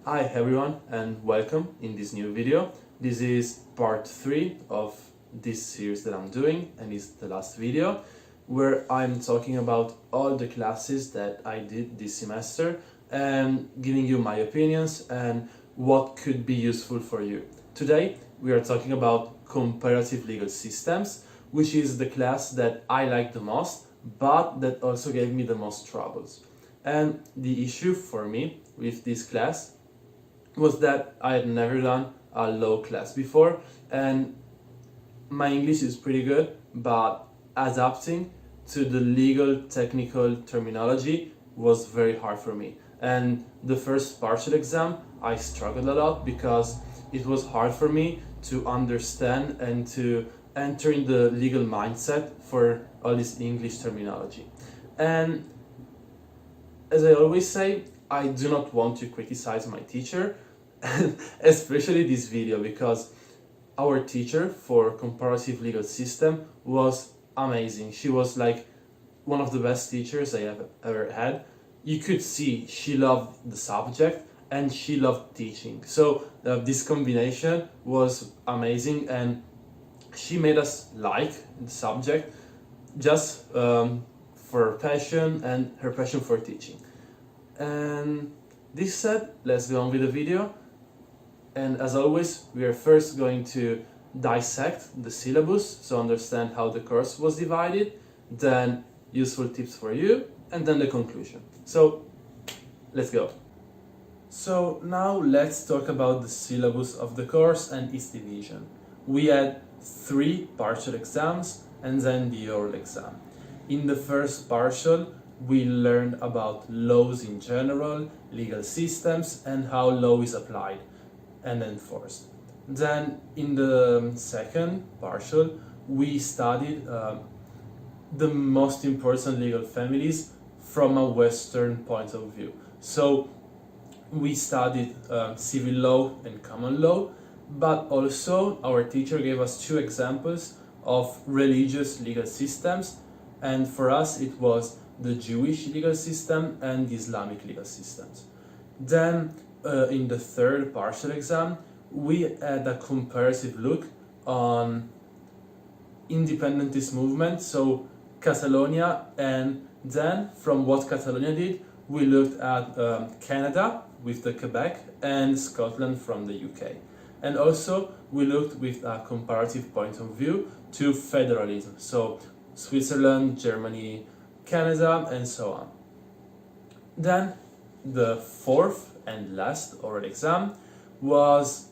Hi everyone and welcome in this new video. This is part 3 of this series that I'm doing, and it's the last video where I'm talking about all the classes that I did this semester and giving you my opinions and what could be useful for you. Today we are talking about Comparative Legal Systems, which is the class that I like the most but that also gave me the most troubles. And the issue for me with this class was that I had never done a law class before, and my English is pretty good, but adapting to the legal technical terminology was very hard for me. And the first partial exam, I struggled a lot because it was hard for me to understand and to enter in the legal mindset for all this English terminology. And as I always say, I do not want to criticize my teacher, especially this video, because our teacher for Comparative Legal System was amazing. She was like one of the best teachers I have ever had. You could see she loved the subject and she loved teaching. So this combination was amazing, and she made us like the subject just for her passion and her passion for teaching. And this said, let's go on with the video. And as always, we are first going to dissect the syllabus, so understand how the course was divided, then useful tips for you, and then the conclusion. So let's go. So now let's talk about the syllabus of the course and its division. We had 3 partial exams and then the oral exam. In the first partial, we learned about laws in general, legal systems, and how law is applied and enforced. Then in the second partial, we studied the most important legal families from a Western point of view. So we studied civil law and common law, but also our teacher gave us 2 examples of religious legal systems, and for us it was the Jewish legal system and the Islamic legal systems. Then in the third partial exam, we had a comparative look on independentist movement, so Catalonia, and then from what Catalonia did, we looked at Canada with the Quebec and Scotland from the UK. And also we looked with a comparative point of view to federalism, so Switzerland, Germany, Canada, and so on. Then the fourth and last oral exam was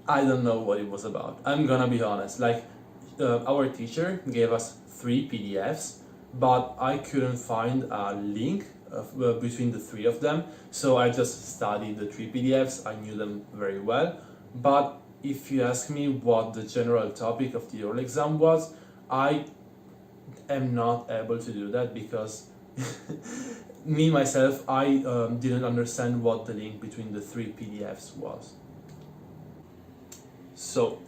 I don't know what it was about. I'm gonna be honest. Like our teacher gave us 3 PDFs, but I couldn't find a link between the 3 of them, so I just studied the 3 PDFs. I knew them very well, but if you ask me what the general topic of the oral exam was, I am not able to do that because me myself, I didn't understand what the link between the 3 PDFs was. So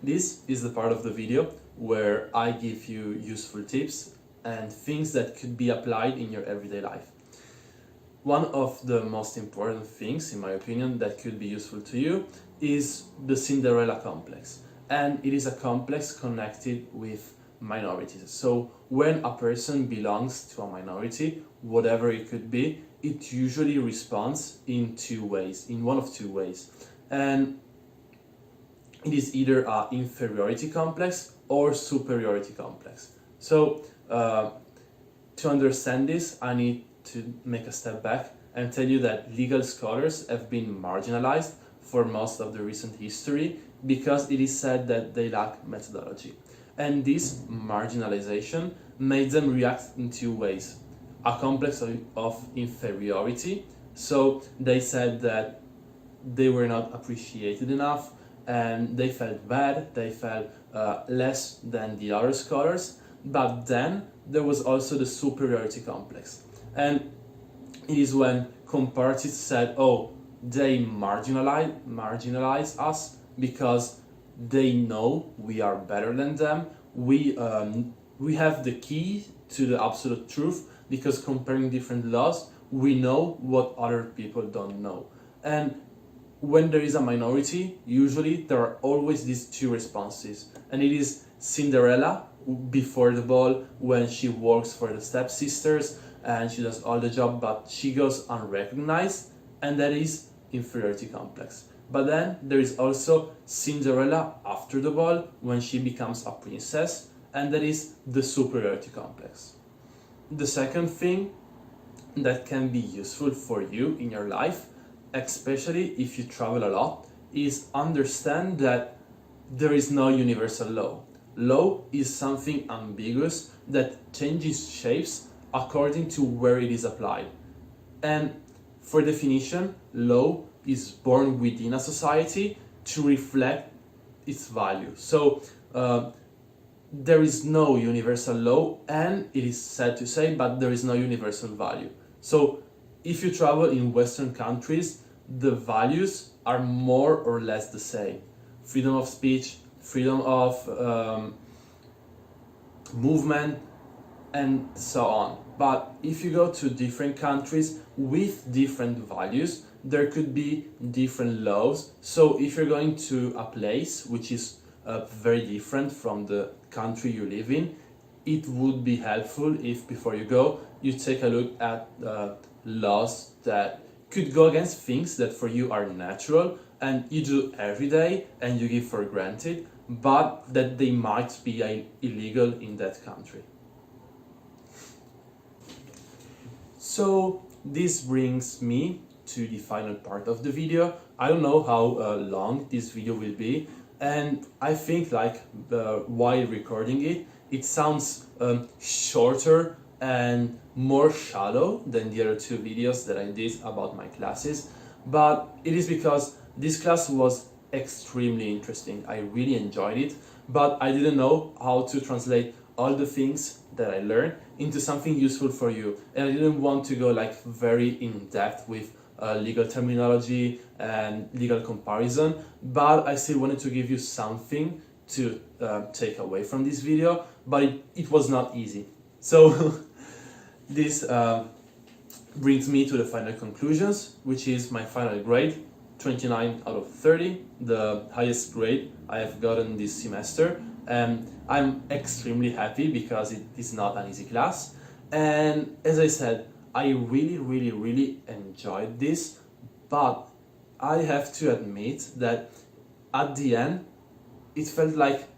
this is the part of the video where I give you useful tips and things that could be applied in your everyday life. One of the most important things, in my opinion, that could be useful to you is the Cinderella Complex. And it is a complex connected with minorities. So when a person belongs to a minority, whatever it could be, it usually responds in 2 ways, in one of 2 ways. And it is either an inferiority complex or superiority complex. So to understand this, I need to make a step back and tell you that legal scholars have been marginalized for most of the recent history because it is said that they lack methodology. And this marginalization made them react in 2 ways. A complex of inferiority, so they said that they were not appreciated enough and they felt bad, they felt less than the other scholars. But then there was also the superiority complex, and it is when comparatists said, oh, they marginalize us because they know we are better than them. We have the key to the absolute truth because comparing different laws, we know what other people don't know. And when there is a minority, usually there are always these two responses. And it is Cinderella before the ball, when she works for the stepsisters and she does all the job, but she goes unrecognized, and that is inferiority complex. But then there is also Cinderella after the ball, when she becomes a princess, and that is the superiority complex. The second thing that can be useful for you in your life, especially if you travel a lot, is understand that there is no universal law. Law is something ambiguous that changes shapes according to where it is applied. And for definition, law is born within a society to reflect its value. So there is no universal law, and it is sad to say, but there is no universal value. So if you travel in Western countries, the values are more or less the same. Freedom of speech, freedom of movement, and so on. But if you go to different countries with different values, there could be different laws. So if you're going to a place which is very different from the country you live in, it would be helpful if before you go, you take a look at laws that could go against things that for you are natural and you do every day and you give for granted, but that they might be illegal in that country. So this brings me to the final part of the video. I don't know how long this video will be, and I think like while recording it, it sounds shorter and more shallow than the other two videos that I did about my classes, but it is because this class was extremely interesting. I really enjoyed it, but I didn't know how to translate all the things that I learned into something useful for you, and I didn't want to go like very in depth with legal terminology and legal comparison, but I still wanted to give you something to take away from this video, but it was not easy. So this brings me to the final conclusions, which is my final grade, 29 out of 30, the highest grade I have gotten this semester. And I'm extremely happy because it is not an easy class. And as I said, I really enjoyed this, but I have to admit that at the end, it felt like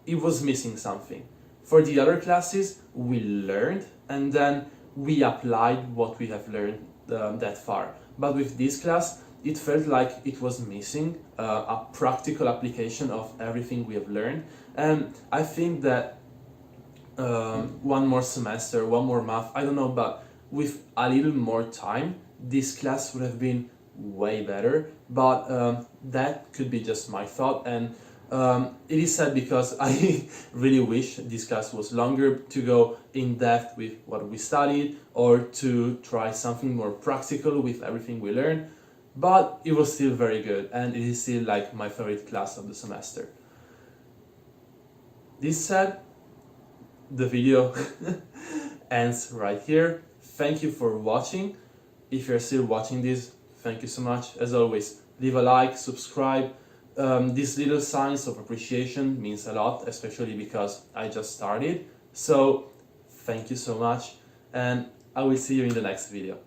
it was missing something. For the other classes, we learned and then we applied what we have learned that far. But with this class, it felt like it was missing a practical application of everything we have learned. And I think that one more semester, one more month, I don't know, but with a little more time, this class would have been way better. But that could be just my thought, and it is sad because I really wish this class was longer to go in depth with what we studied or to try something more practical with everything we learned. But it was still very good, and it is still like my favorite class of the semester. This said, the video ends right here. Thank you for watching. If you're still watching this, thank you so much. As always, leave a like, subscribe. These little signs of appreciation means a lot, especially because I just started. So thank you so much, and I will see you in the next video.